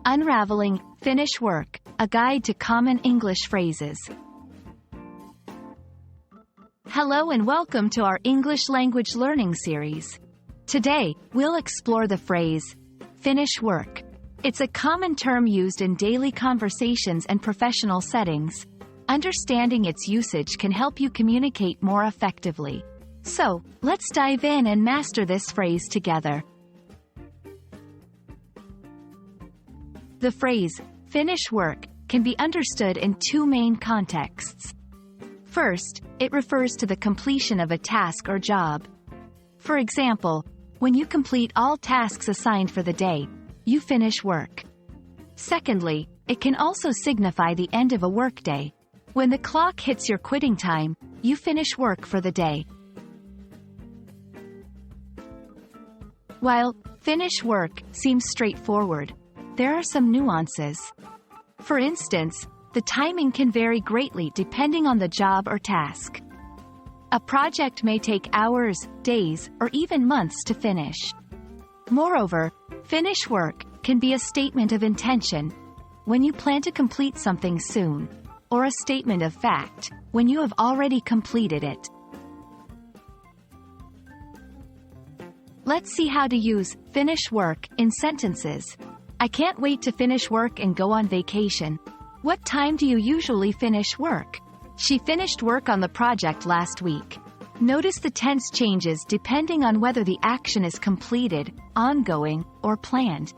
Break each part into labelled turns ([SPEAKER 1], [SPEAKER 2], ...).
[SPEAKER 1] Unraveling Finish Work, a guide to common English phrases. Hello and welcome to our English language learning series. Today, we'll explore the phrase, finish work. It's a common term used in daily conversations and professional settings. Understanding its usage can help you communicate more effectively. So, let's dive in and master this phrase together. The phrase, finish work, can be understood in two main contexts. First, it refers to the completion of a task or job. For example, when you complete all tasks assigned for the day, you finish work. Secondly, it can also signify the end of a workday. When the clock hits your quitting time, you finish work for the day. While finish work seems straightforward, there are some nuances. For instance, the timing can vary greatly depending on the job or task. A project may take hours, days, or even months to finish. Moreover, finish work can be a statement of intention, when you plan to complete something soon, or a statement of fact, when you have already completed it. Let's see how to use finish work in sentences. I can't wait to finish work and go on vacation. What time do you usually finish work? She finished work on the project last week. Notice the tense changes depending on whether the action is completed, ongoing, or planned.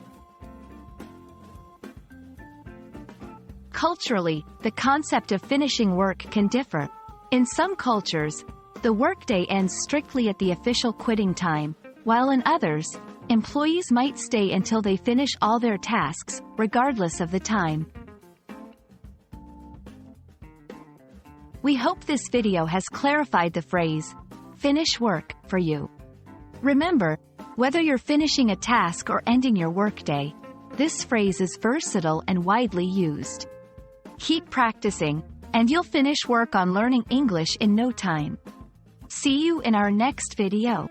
[SPEAKER 1] Culturally, the concept of finishing work can differ. In some cultures, the workday ends strictly at the official quitting time, while in others, employees might stay until they finish all their tasks, regardless of the time. We hope this video has clarified the phrase, finish work, for you. Remember, whether you're finishing a task or ending your workday, this phrase is versatile and widely used. Keep practicing, and you'll finish work on learning English in no time. See you in our next video.